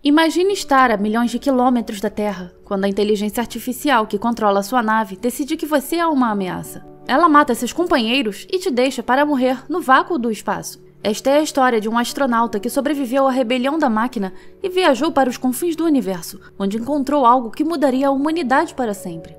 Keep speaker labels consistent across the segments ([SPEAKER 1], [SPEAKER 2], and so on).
[SPEAKER 1] Imagine estar a milhões de quilômetros da Terra, quando a inteligência artificial que controla sua nave decide que você é uma ameaça. Ela mata seus companheiros e te deixa para morrer no vácuo do espaço. Esta é a história de um astronauta que sobreviveu à rebelião da máquina e viajou para os confins do universo, onde encontrou algo que mudaria a humanidade para sempre.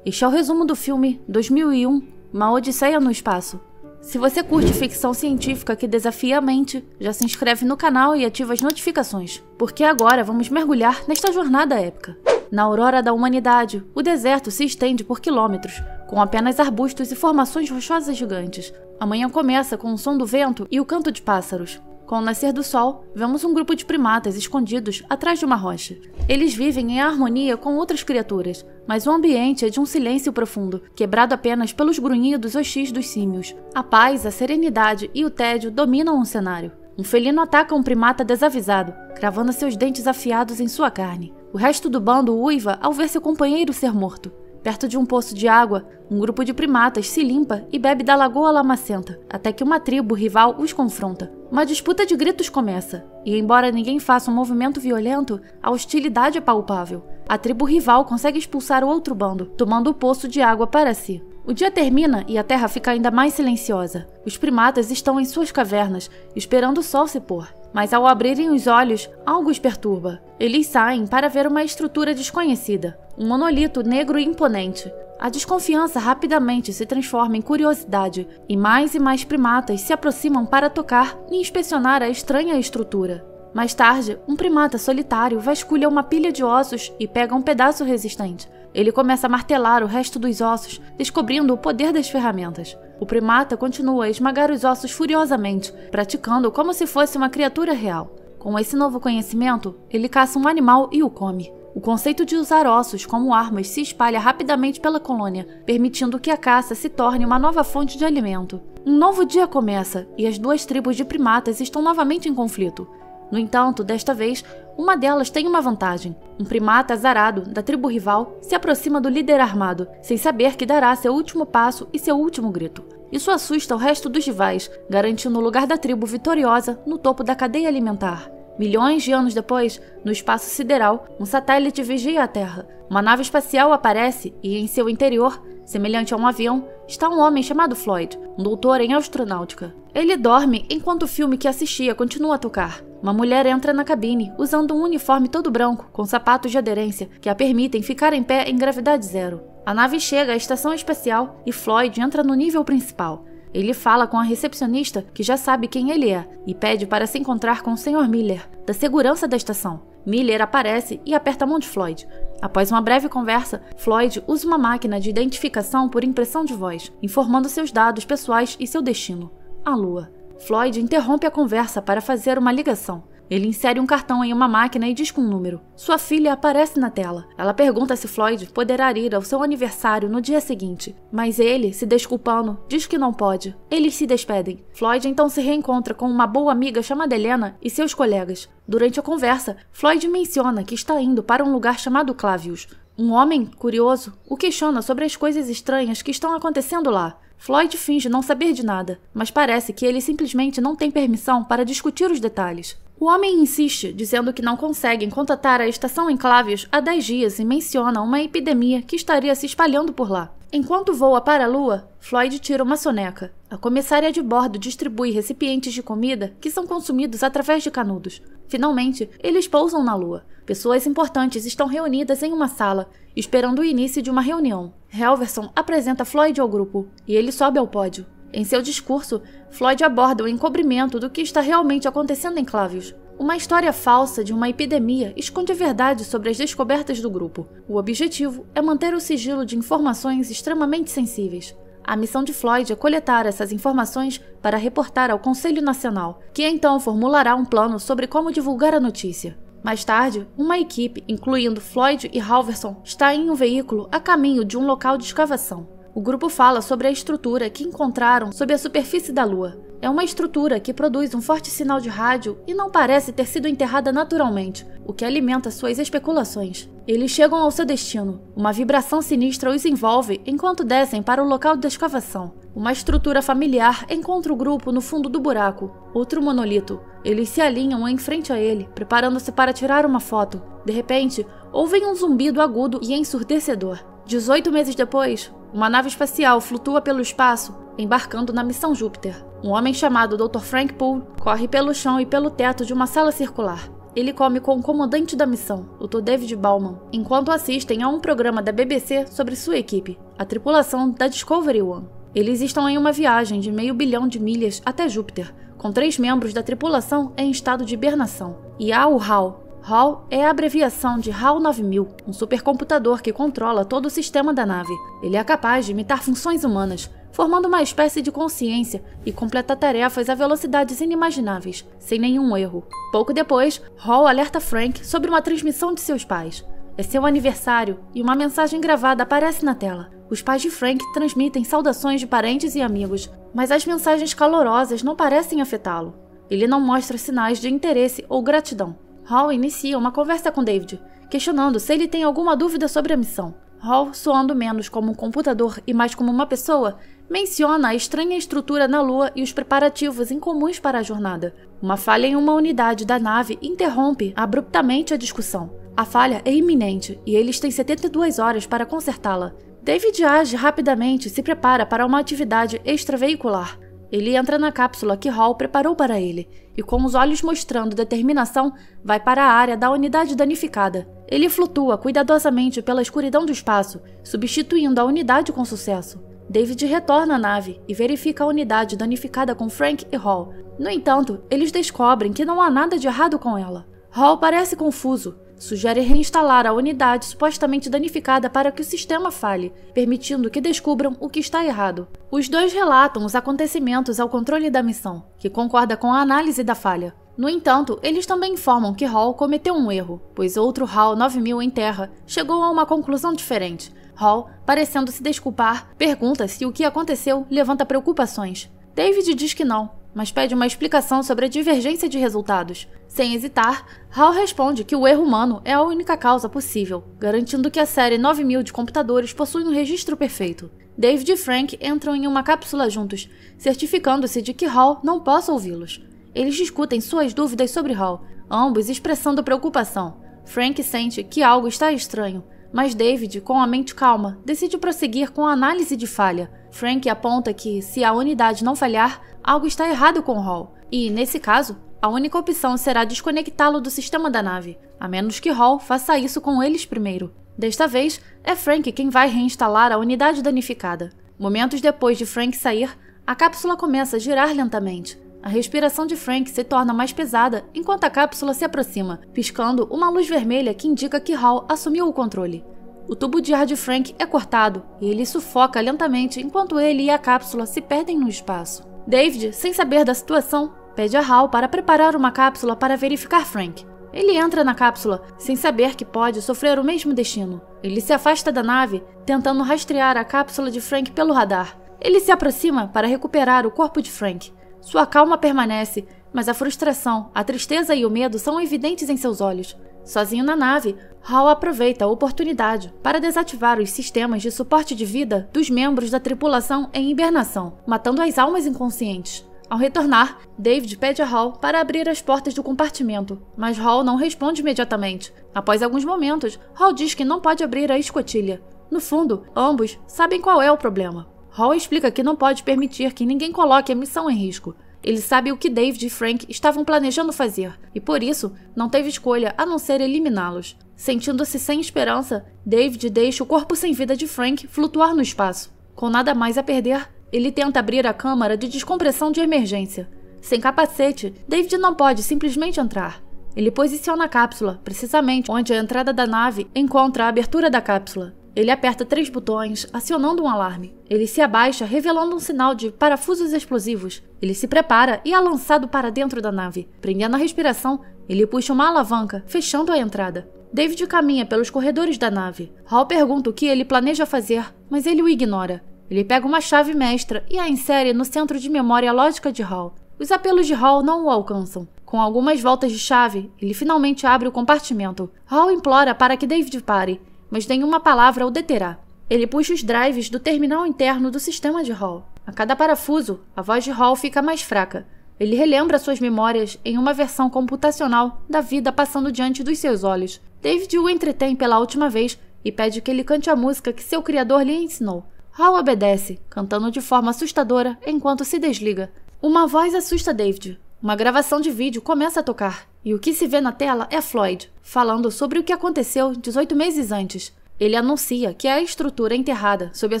[SPEAKER 1] Este é o resumo do filme 2001, Uma Odisseia no Espaço. Se você curte ficção científica que desafia a mente, já se inscreve no canal e ativa as notificações, porque agora vamos mergulhar nesta jornada épica. Na aurora da humanidade, o deserto se estende por quilômetros, com apenas arbustos e formações rochosas gigantes. A manhã começa com o som do vento e o canto de pássaros. Com o nascer do sol, vemos um grupo de primatas escondidos atrás de uma rocha. Eles vivem em harmonia com outras criaturas, mas o ambiente é de um silêncio profundo, quebrado apenas pelos grunhidos hostis dos símios. A paz, a serenidade e o tédio dominam o cenário. Um felino ataca um primata desavisado, cravando seus dentes afiados em sua carne. O resto do bando uiva ao ver seu companheiro ser morto. Perto de um poço de água, um grupo de primatas se limpa e bebe da lagoa lamacenta, até que uma tribo rival os confronta. Uma disputa de gritos começa, e embora ninguém faça um movimento violento, a hostilidade é palpável. A tribo rival consegue expulsar o outro bando, tomando o poço de água para si. O dia termina e a terra fica ainda mais silenciosa. Os primatas estão em suas cavernas, esperando o sol se pôr. Mas ao abrirem os olhos, algo os perturba. Eles saem para ver uma estrutura desconhecida, um monolito negro e imponente. A desconfiança rapidamente se transforma em curiosidade, e mais primatas se aproximam para tocar e inspecionar a estranha estrutura. Mais tarde, um primata solitário vasculha uma pilha de ossos e pega um pedaço resistente. Ele começa a martelar o resto dos ossos, descobrindo o poder das ferramentas. O primata continua a esmagar os ossos furiosamente, praticando como se fosse uma criatura real. Com esse novo conhecimento, ele caça um animal e o come. O conceito de usar ossos como armas se espalha rapidamente pela colônia, permitindo que a caça se torne uma nova fonte de alimento. Um novo dia começa, e as duas tribos de primatas estão novamente em conflito. No entanto, desta vez, uma delas tem uma vantagem. Um primata azarado, da tribo rival, se aproxima do líder armado, sem saber que dará seu último passo e seu último grito. Isso assusta o resto dos rivais, garantindo o lugar da tribo vitoriosa no topo da cadeia alimentar. Milhões de anos depois, no espaço sideral, um satélite vigia a Terra. Uma nave espacial aparece e, em seu interior, semelhante a um avião, está um homem chamado Floyd, um doutor em astronáutica. Ele dorme enquanto o filme que assistia continua a tocar. Uma mulher entra na cabine, usando um uniforme todo branco, com sapatos de aderência, que a permitem ficar em pé em gravidade zero. A nave chega à estação espacial e Floyd entra no nível principal. Ele fala com a recepcionista, que já sabe quem ele é, e pede para se encontrar com o Sr. Miller, da segurança da estação. Miller aparece e aperta a mão de Floyd. Após uma breve conversa, Floyd usa uma máquina de identificação por impressão de voz, informando seus dados pessoais e seu destino: a Lua. Floyd interrompe a conversa para fazer uma ligação. Ele insere um cartão em uma máquina e diz com um número. Sua filha aparece na tela. Ela pergunta se Floyd poderá ir ao seu aniversário no dia seguinte, mas ele, se desculpando, diz que não pode. Eles se despedem. Floyd então se reencontra com uma boa amiga chamada Helena e seus colegas. Durante a conversa, Floyd menciona que está indo para um lugar chamado Clavius. Um homem, curioso, o questiona sobre as coisas estranhas que estão acontecendo lá. Floyd finge não saber de nada, mas parece que ele simplesmente não tem permissão para discutir os detalhes. O homem insiste, dizendo que não conseguem contatar a estação em Clavius há 10 dias e menciona uma epidemia que estaria se espalhando por lá. Enquanto voa para a Lua, Floyd tira uma soneca. A comissária de bordo distribui recipientes de comida que são consumidos através de canudos. Finalmente, eles pousam na Lua. Pessoas importantes estão reunidas em uma sala, esperando o início de uma reunião. Helverson apresenta Floyd ao grupo, e ele sobe ao pódio. Em seu discurso, Floyd aborda o encobrimento do que está realmente acontecendo em Clavius. Uma história falsa de uma epidemia esconde a verdade sobre as descobertas do grupo. O objetivo é manter o sigilo de informações extremamente sensíveis. A missão de Floyd é coletar essas informações para reportar ao Conselho Nacional, que então formulará um plano sobre como divulgar a notícia. Mais tarde, uma equipe, incluindo Floyd e Halverson, está em um veículo a caminho de um local de escavação. O grupo fala sobre a estrutura que encontraram sob a superfície da Lua. É uma estrutura que produz um forte sinal de rádio e não parece ter sido enterrada naturalmente, o que alimenta suas especulações. Eles chegam ao seu destino. Uma vibração sinistra os envolve enquanto descem para o local da escavação. Uma estrutura familiar encontra o grupo no fundo do buraco. Outro monolito, Eles se alinham em frente a ele, preparando-se para tirar uma foto. De repente, ouvem um zumbido agudo e ensurdecedor. 18 meses depois, uma nave espacial flutua pelo espaço, embarcando na missão Júpiter. Um homem chamado Dr. Frank Poole corre pelo chão e pelo teto de uma sala circular. Ele come com o comandante da missão, Dr. David Bowman, enquanto assistem a um programa da BBC sobre sua equipe, a tripulação da Discovery One. Eles estão em uma viagem de 500 milhões de milhas até Júpiter, com 3 membros da tripulação em estado de hibernação. E há o HAL. HAL é a abreviação de HAL 9000, um supercomputador que controla todo o sistema da nave. Ele é capaz de imitar funções humanas, formando uma espécie de consciência e completa tarefas a velocidades inimagináveis, sem nenhum erro. Pouco depois, HAL alerta Frank sobre uma transmissão de seus pais. É seu aniversário e uma mensagem gravada aparece na tela. Os pais de Frank transmitem saudações de parentes e amigos, mas as mensagens calorosas não parecem afetá-lo. Ele não mostra sinais de interesse ou gratidão. HAL inicia uma conversa com David, questionando se ele tem alguma dúvida sobre a missão. HAL, soando menos como um computador e mais como uma pessoa, menciona a estranha estrutura na Lua e os preparativos incomuns para a jornada. Uma falha em uma unidade da nave interrompe abruptamente a discussão. A falha é iminente e eles têm 72 horas para consertá-la. David age rapidamente e se prepara para uma atividade extraveicular. Ele entra na cápsula que HAL preparou para ele e, com os olhos mostrando determinação, vai para a área da unidade danificada. Ele flutua cuidadosamente pela escuridão do espaço, substituindo a unidade com sucesso. David retorna à nave e verifica a unidade danificada com Frank e HAL. No entanto, eles descobrem que não há nada de errado com ela. HAL parece confuso. Sugere reinstalar a unidade supostamente danificada para que o sistema falhe, permitindo que descubram o que está errado. Os dois relatam os acontecimentos ao controle da missão, que concorda com a análise da falha. No entanto, eles também informam que HAL cometeu um erro, pois outro HAL 9000 em Terra chegou a uma conclusão diferente. HAL, parecendo se desculpar, pergunta se o que aconteceu levanta preocupações. David diz que não, mas pede uma explicação sobre a divergência de resultados. Sem hesitar, HAL responde que o erro humano é a única causa possível, garantindo que a série 9000 de computadores possui um registro perfeito. David e Frank entram em uma cápsula juntos, certificando-se de que HAL não possa ouvi-los. Eles discutem suas dúvidas sobre HAL, ambos expressando preocupação. Frank sente que algo está estranho, mas David, com a mente calma, decide prosseguir com a análise de falha. Frank aponta que, se a unidade não falhar, algo está errado com HAL, e, nesse caso, a única opção será desconectá-lo do sistema da nave, a menos que HAL faça isso com eles primeiro. Desta vez, é Frank quem vai reinstalar a unidade danificada. Momentos depois de Frank sair, a cápsula começa a girar lentamente. A respiração de Frank se torna mais pesada enquanto a cápsula se aproxima, piscando uma luz vermelha que indica que HAL assumiu o controle. O tubo de ar de Frank é cortado e ele sufoca lentamente enquanto ele e a cápsula se perdem no espaço. David, sem saber da situação, pede a HAL para preparar uma cápsula para verificar Frank. Ele entra na cápsula, sem saber que pode sofrer o mesmo destino. Ele se afasta da nave, tentando rastrear a cápsula de Frank pelo radar. Ele se aproxima para recuperar o corpo de Frank. Sua calma permanece, mas a frustração, a tristeza e o medo são evidentes em seus olhos. Sozinho na nave, HAL aproveita a oportunidade para desativar os sistemas de suporte de vida dos membros da tripulação em hibernação, matando as almas inconscientes. Ao retornar, David pede a HAL para abrir as portas do compartimento, mas HAL não responde imediatamente. Após alguns momentos, HAL diz que não pode abrir a escotilha. No fundo, ambos sabem qual é o problema. HAL explica que não pode permitir que ninguém coloque a missão em risco. Ele sabe o que David e Frank estavam planejando fazer, e por isso não teve escolha a não ser eliminá-los. Sentindo-se sem esperança, David deixa o corpo sem vida de Frank flutuar no espaço. Com nada mais a perder, ele tenta abrir a câmara de descompressão de emergência. Sem capacete, David não pode simplesmente entrar. Ele posiciona a cápsula, precisamente onde a entrada da nave encontra a abertura da cápsula. Ele aperta 3 botões, acionando um alarme. Ele se abaixa, revelando um sinal de parafusos explosivos. Ele se prepara e é lançado para dentro da nave. Prendendo a respiração, ele puxa uma alavanca, fechando a entrada. David caminha pelos corredores da nave. HAL pergunta o que ele planeja fazer, mas ele o ignora. Ele pega uma chave mestra e a insere no centro de memória lógica de HAL. Os apelos de HAL não o alcançam. Com algumas voltas de chave, ele finalmente abre o compartimento. HAL implora para que David pare, mas nenhuma palavra o deterá. Ele puxa os drives do terminal interno do sistema de HAL. A cada parafuso, a voz de HAL fica mais fraca. Ele relembra suas memórias em uma versão computacional da vida passando diante dos seus olhos. David o entretém pela última vez e pede que ele cante a música que seu criador lhe ensinou. Hal obedece, cantando de forma assustadora enquanto se desliga. Uma voz assusta David. Uma gravação de vídeo começa a tocar, e o que se vê na tela é Floyd, falando sobre o que aconteceu 18 meses antes. Ele anuncia que a estrutura enterrada sob a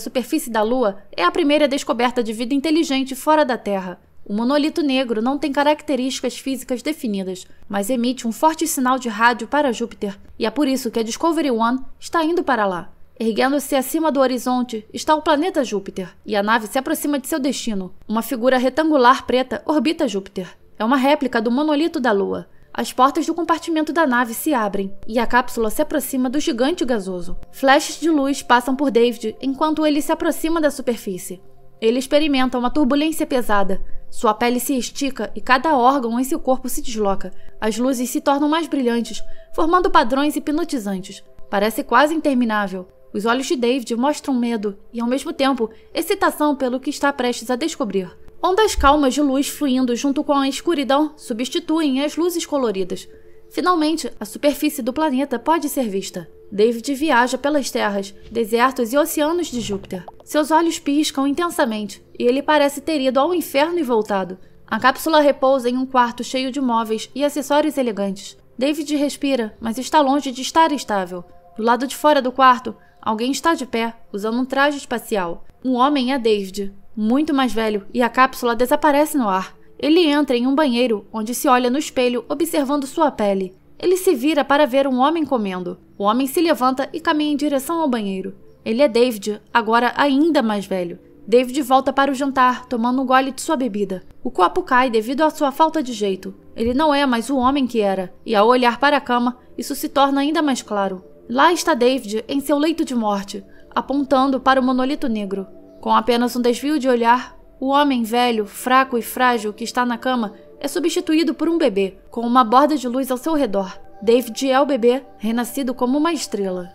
[SPEAKER 1] superfície da Lua é a primeira descoberta de vida inteligente fora da Terra. O monolito negro não tem características físicas definidas, mas emite um forte sinal de rádio para Júpiter, e é por isso que a Discovery One está indo para lá. Erguendo-se acima do horizonte está o planeta Júpiter, e a nave se aproxima de seu destino. Uma figura retangular preta orbita Júpiter. É uma réplica do monolito da Lua. As portas do compartimento da nave se abrem, e a cápsula se aproxima do gigante gasoso. Flashes de luz passam por David enquanto ele se aproxima da superfície. Ele experimenta uma turbulência pesada. Sua pele se estica e cada órgão em seu corpo se desloca. As luzes se tornam mais brilhantes, formando padrões hipnotizantes. Parece quase interminável. Os olhos de David mostram medo e, ao mesmo tempo, excitação pelo que está prestes a descobrir. Ondas calmas de luz fluindo junto com a escuridão substituem as luzes coloridas. Finalmente, a superfície do planeta pode ser vista. David viaja pelas terras, desertos e oceanos de Júpiter. Seus olhos piscam intensamente e ele parece ter ido ao inferno e voltado. A cápsula repousa em um quarto cheio de móveis e acessórios elegantes. David respira, mas está longe de estar estável. Do lado de fora do quarto, alguém está de pé, usando um traje espacial. Um homem é David, muito mais velho, e a cápsula desaparece no ar. Ele entra em um banheiro, onde se olha no espelho, observando sua pele. Ele se vira para ver um homem comendo. O homem se levanta e caminha em direção ao banheiro. Ele é David, agora ainda mais velho. David volta para o jantar, tomando um gole de sua bebida. O copo cai devido à sua falta de jeito. Ele não é mais o homem que era, e ao olhar para a cama, isso se torna ainda mais claro. Lá está David, em seu leito de morte, apontando para o monolito negro. Com apenas um desvio de olhar, o homem velho, fraco e frágil que está na cama é substituído por um bebê, com uma borda de luz ao seu redor. David é o bebê, renascido como uma estrela.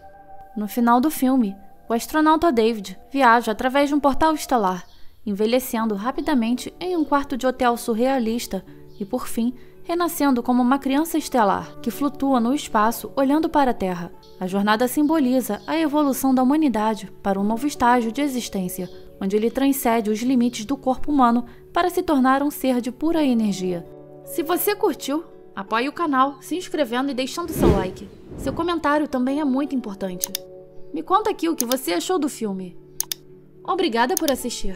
[SPEAKER 1] No final do filme, o astronauta David viaja através de um portal estelar, envelhecendo rapidamente em um quarto de hotel surrealista e, por fim, renascendo como uma criança estelar que flutua no espaço olhando para a Terra. A jornada simboliza a evolução da humanidade para um novo estágio de existência, onde ele transcende os limites do corpo humano para se tornar um ser de pura energia. Se você curtiu, apoie o canal se inscrevendo e deixando seu like. Seu comentário também é muito importante. Me conta aqui o que você achou do filme. Obrigada por assistir.